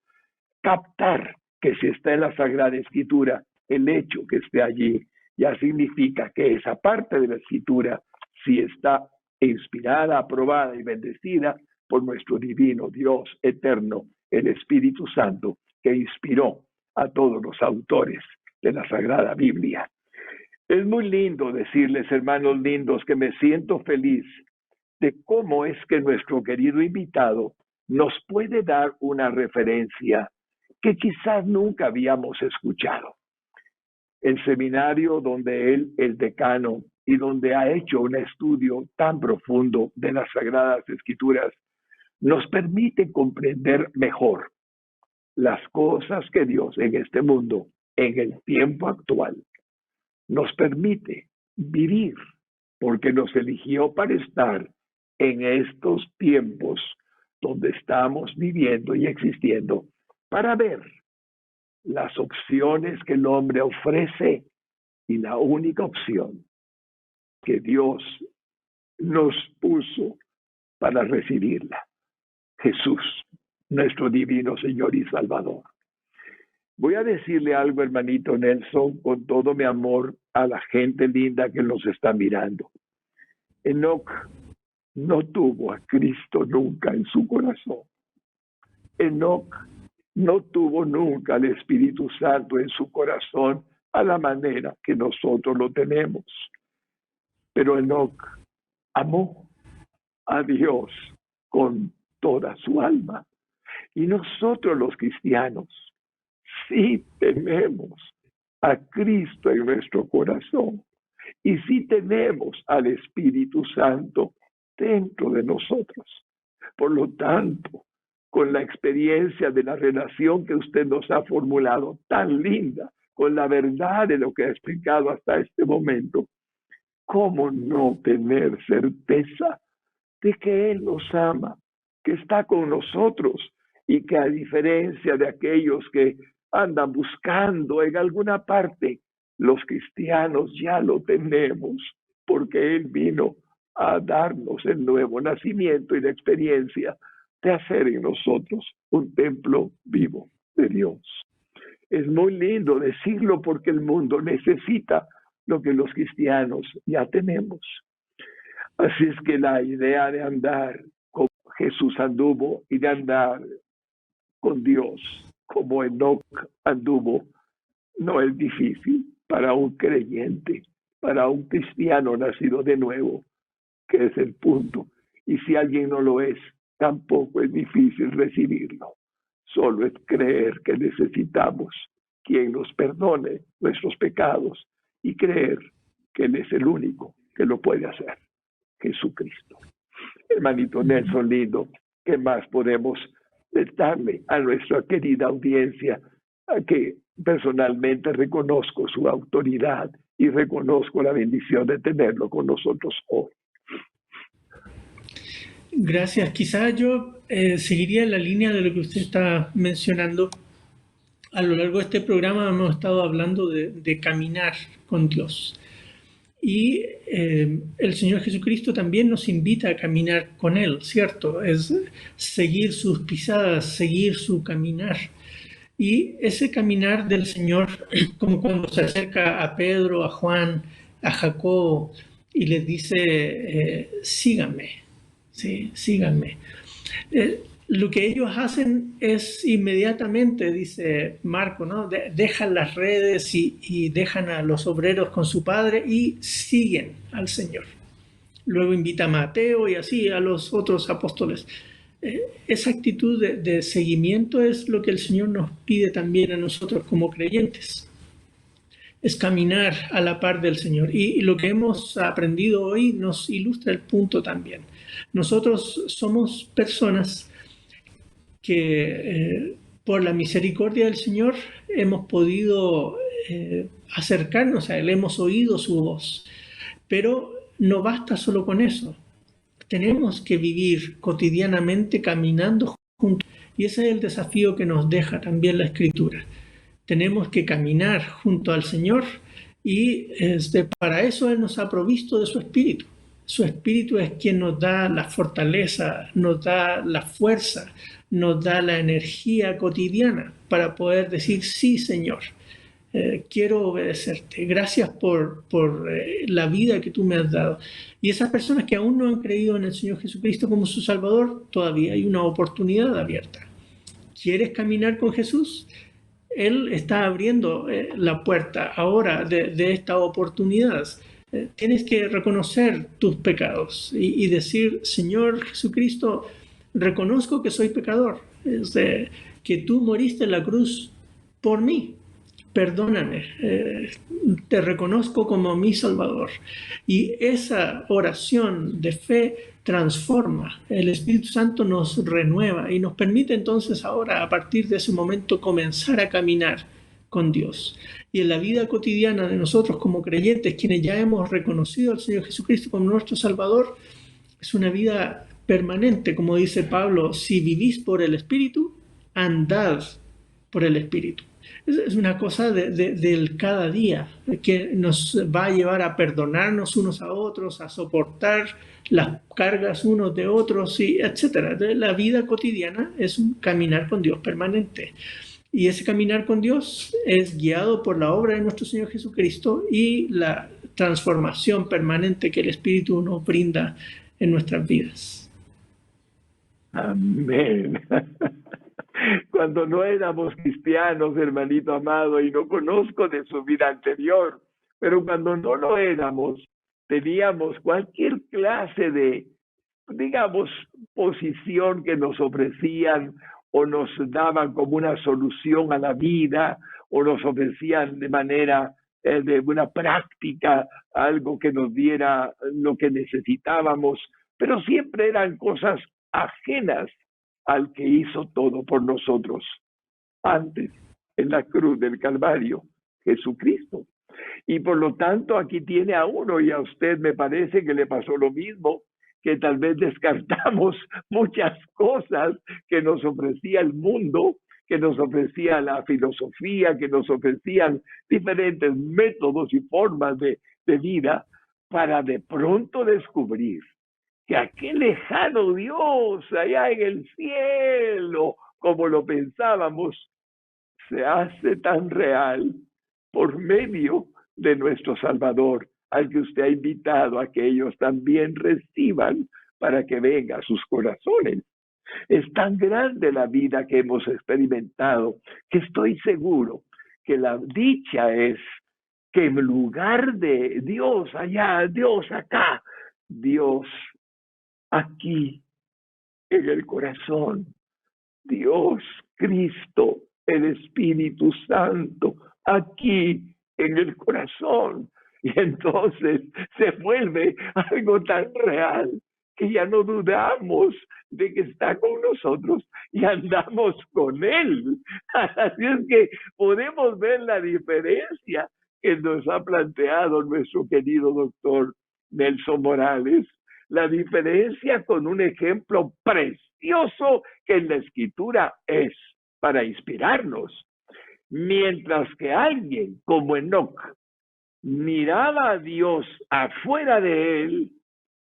captar que si está en la Sagrada Escritura, el hecho que esté allí ya significa que esa parte de la Escritura sí está inspirada, aprobada y bendecida por nuestro divino Dios eterno, el Espíritu Santo, que inspiró a todos los autores de la Sagrada Biblia. Es muy lindo decirles, hermanos lindos, que me siento feliz de cómo es que nuestro querido invitado nos puede dar una referencia que quizás nunca habíamos escuchado. El seminario donde él es decano y donde ha hecho un estudio tan profundo de las Sagradas Escrituras, nos permite comprender mejor las cosas que Dios en este mundo, en el tiempo actual, nos permite vivir, porque nos eligió para estar en estos tiempos donde estamos viviendo y existiendo, para ver las opciones que el hombre ofrece y la única opción que Dios nos puso para recibirla. Jesús, nuestro divino Señor y Salvador. Voy a decirle algo, hermanito Nelson, con todo mi amor a la gente linda que nos está mirando. Enoc no tuvo a Cristo nunca en su corazón. Enoc no tuvo nunca al Espíritu Santo en su corazón a la manera que nosotros lo tenemos. Pero Enoc amó a Dios con toda su alma. Y nosotros los cristianos sí tenemos a Cristo en nuestro corazón y sí tenemos al Espíritu Santo dentro de nosotros. Por lo tanto, con la experiencia de la relación que usted nos ha formulado tan linda, con la verdad de lo que ha explicado hasta este momento, ¿cómo no tener certeza de que Él nos ama, que está con nosotros y que, a diferencia de aquellos que andan buscando en alguna parte, los cristianos ya lo tenemos, porque Él vino a darnos el nuevo nacimiento y la experiencia de hacer en nosotros un templo vivo de Dios? Es muy lindo decirlo porque el mundo necesita lo que los cristianos ya tenemos. Así es que la idea de andar como Jesús anduvo y de andar con Dios como Enoc anduvo no es difícil para un creyente, para un cristiano nacido de nuevo, que es el punto. Y si alguien no lo es, tampoco es difícil recibirlo. Solo es creer que necesitamos quien nos perdone nuestros pecados y creer que Él es el único que lo puede hacer, Jesucristo. Hermanito Nelson lindo, ¿qué más podemos darle a nuestra querida audiencia, a que personalmente reconozco su autoridad y reconozco la bendición de tenerlo con nosotros hoy? Gracias. Quizás yo seguiría la línea de lo que usted está mencionando. A lo largo de este programa hemos estado hablando de caminar con Dios. Y el Señor Jesucristo también nos invita a caminar con Él, ¿cierto? Es seguir sus pisadas, seguir su caminar. Y ese caminar del Señor, como cuando se acerca a Pedro, a Juan, a Jacobo, y les dice, síganme, ¿sí? Síganme. Lo que ellos hacen es inmediatamente, dice Marco, ¿no? Dejan las redes y dejan a los obreros con su padre y siguen al Señor. Luego invita a Mateo y así a los otros apóstoles. Esa actitud de seguimiento es lo que el Señor nos pide también a nosotros como creyentes. Es caminar a la par del Señor. Y lo que hemos aprendido hoy nos ilustra el punto también. Nosotros somos personas que por la misericordia del Señor hemos podido acercarnos a Él, hemos oído su voz. Pero no basta solo con eso. Tenemos que vivir cotidianamente caminando juntos. Y ese es el desafío que nos deja también la Escritura. Tenemos que caminar junto al Señor y para eso Él nos ha provisto de su Espíritu. Su Espíritu es quien nos da la fortaleza, nos da la fuerza, nos da la energía cotidiana para poder decir, sí, Señor, quiero obedecerte. Gracias por la vida que tú me has dado. Y esas personas que aún no han creído en el Señor Jesucristo como su Salvador, todavía hay una oportunidad abierta. ¿Quieres caminar con Jesús? Él está abriendo la puerta ahora de esta oportunidad. Tienes que reconocer tus pecados y decir, Señor Jesucristo, reconozco que soy pecador, que tú moriste en la cruz por mí. Perdóname, te reconozco como mi Salvador. Y esa oración de fe transforma. El Espíritu Santo nos renueva y nos permite entonces ahora, a partir de ese momento, comenzar a caminar con Dios. Y en la vida cotidiana de nosotros como creyentes, quienes ya hemos reconocido al Señor Jesucristo como nuestro Salvador, es una vida permanente, como dice Pablo, si vivís por el Espíritu, andad por el Espíritu. Es una cosa del cada día que nos va a llevar a perdonarnos unos a otros, a soportar las cargas unos de otros, y etcétera. La vida cotidiana es un caminar con Dios permanente. Y ese caminar con Dios es guiado por la obra de nuestro Señor Jesucristo y la transformación permanente que el Espíritu nos brinda en nuestras vidas. Amén. Cuando no éramos cristianos, hermanito amado, y no conozco de su vida anterior, pero cuando no lo éramos, teníamos cualquier clase de, digamos, posición que nos ofrecían o nos daban como una solución a la vida o nos ofrecían de manera de una práctica algo que nos diera lo que necesitábamos, pero siempre eran cosas ajenas al que hizo todo por nosotros antes en la cruz del Calvario, Jesucristo. Y por lo tanto aquí tiene a uno y a usted me parece que le pasó lo mismo, que tal vez descartamos muchas cosas que nos ofrecía el mundo, que nos ofrecía la filosofía, que nos ofrecían diferentes métodos y formas de vida, para de pronto descubrir que aquel lejano Dios allá en el cielo, como lo pensábamos, se hace tan real por medio de nuestro Salvador, al que usted ha invitado a que ellos también reciban para que venga a sus corazones. Es tan grande la vida que hemos experimentado que estoy seguro que la dicha es que en lugar de Dios allá, Dios acá, Dios aquí en el corazón, Dios, Cristo, el Espíritu Santo, aquí en el corazón. Y entonces se vuelve algo tan real que ya no dudamos de que está con nosotros y andamos con Él. Así es que podemos ver la diferencia que nos ha planteado nuestro querido doctor Nelson Morales. La diferencia con un ejemplo precioso que en la Escritura es para inspirarnos. Mientras que alguien como Enoc miraba a Dios afuera de él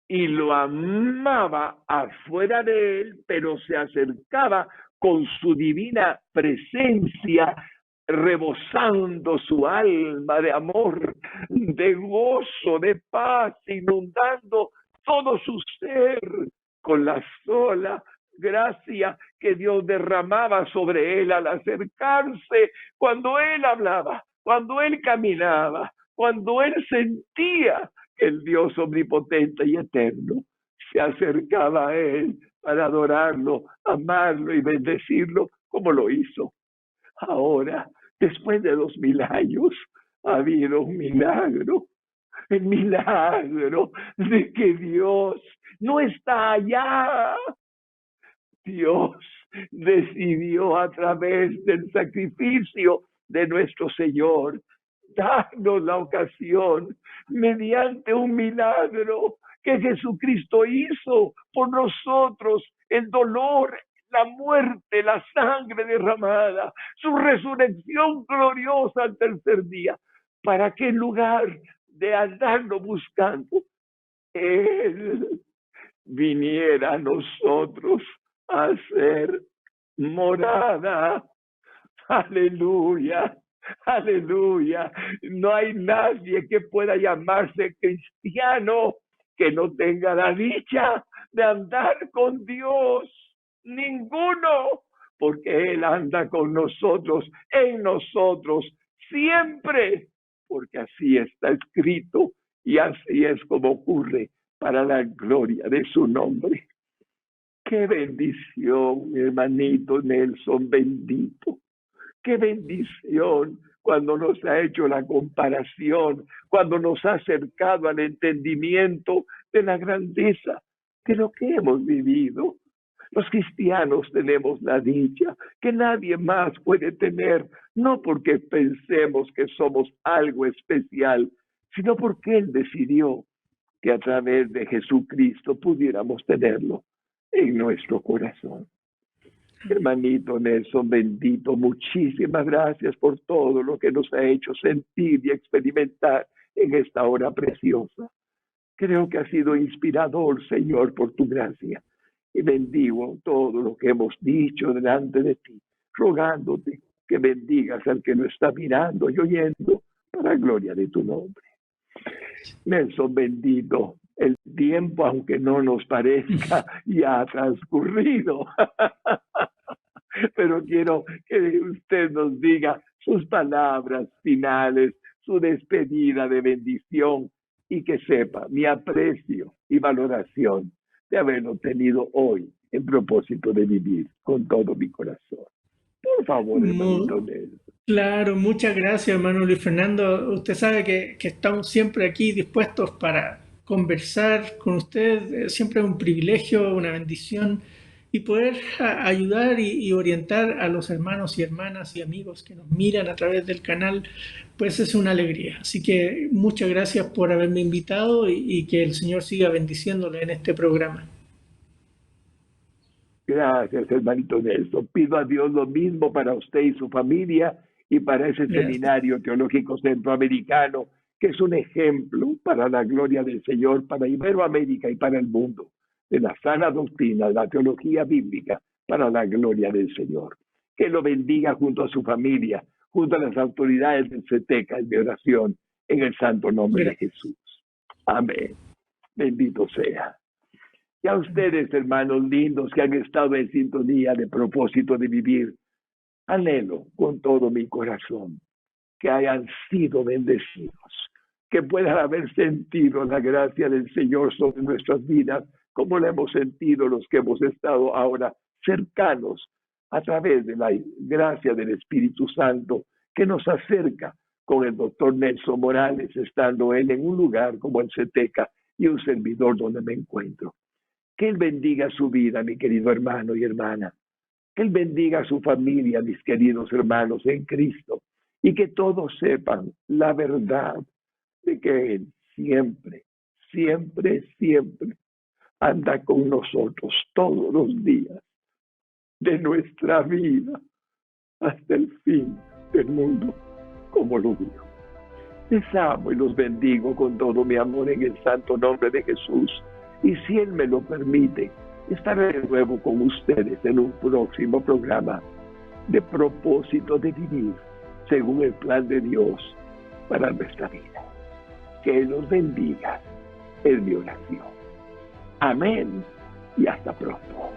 y lo amaba afuera de él, pero se acercaba con su divina presencia, rebosando su alma de amor, de gozo, de paz, inundando todo su ser con la sola gracia que Dios derramaba sobre él al acercarse, cuando él hablaba, cuando él caminaba, cuando él sentía que el Dios omnipotente y eterno se acercaba a él para adorarlo, amarlo y bendecirlo como lo hizo. Ahora, después de 2000 años, ha habido un milagro, el milagro de que Dios no está allá. Dios decidió a través del sacrificio de nuestro Señor darnos la ocasión mediante un milagro que Jesucristo hizo por nosotros, el dolor, la muerte, la sangre derramada, su resurrección gloriosa al tercer día, para que en lugar de andarlo buscando, Él viniera a nosotros a ser morada. Aleluya, aleluya. No hay nadie que pueda llamarse cristiano que no tenga la dicha de andar con Dios. Ninguno, porque Él anda con nosotros, en nosotros, siempre, porque así está escrito y así es como ocurre para la gloria de su nombre. Qué bendición, mi hermanito Nelson, bendito. Qué bendición cuando nos ha hecho la comparación, cuando nos ha acercado al entendimiento de la grandeza de lo que hemos vivido. Los cristianos tenemos la dicha que nadie más puede tener, no porque pensemos que somos algo especial, sino porque Él decidió que a través de Jesucristo pudiéramos tenerlo en nuestro corazón. Hermanito Nelson, bendito, muchísimas gracias por todo lo que nos ha hecho sentir y experimentar en esta hora preciosa. Creo que ha sido inspirador, Señor, por tu gracia. Y bendigo todo lo que hemos dicho delante de ti, rogándote que bendigas al que lo está mirando y oyendo para gloria de tu nombre. Nelson, bendito, el tiempo, aunque no nos parezca, ya ha transcurrido. pero quiero que usted nos diga sus palabras finales, su despedida de bendición y que sepa mi aprecio y valoración de haberlo tenido hoy en propósito de vivir con todo mi corazón. Por favor, hermanito Mu- Nelson. claro, muchas gracias, hermano Luis Fernando. Usted sabe que estamos siempre aquí dispuestos para conversar con usted. Siempre es un privilegio, una bendición y poder ayudar y orientar a los hermanos y hermanas y amigos que nos miran a través del canal, pues es una alegría. Así que muchas gracias por haberme invitado y que el Señor siga bendiciéndole en este programa. Gracias, hermanito Nelson. Pido a Dios lo mismo para usted y su familia y para ese Gracias. seminario teológico centroamericano, que es un ejemplo para la gloria del Señor, para Iberoamérica y para el mundo, de la sana doctrina, la teología bíblica, para la gloria del Señor. Que lo bendiga junto a su familia, junto a las autoridades del CETECA en mi oración, en el santo nombre de Gracias. Jesús. Amén. Bendito sea. Y a ustedes, hermanos lindos, que han estado en sintonía de propósito de vivir, anhelo con todo mi corazón que hayan sido bendecidos, que puedan haber sentido la gracia del Señor sobre nuestras vidas, como la hemos sentido los que hemos estado ahora cercanos a través de la gracia del Espíritu Santo que nos acerca con el doctor Nelson Morales, estando él en un lugar como el CETECA y un servidor donde me encuentro. Que Él bendiga su vida, mi querido hermano y hermana. Que Él bendiga a su familia, mis queridos hermanos en Cristo. Y que todos sepan la verdad de que Él siempre, siempre, siempre anda con nosotros todos los días de nuestra vida hasta el fin del mundo, como lo dijo. Les amo y los bendigo con todo mi amor en el santo nombre de Jesús. Y si Él me lo permite, estaré de nuevo con ustedes en un próximo programa de propósito de vivir según el plan de Dios para nuestra vida. Que Él los bendiga, es mi oración. Amén y hasta pronto.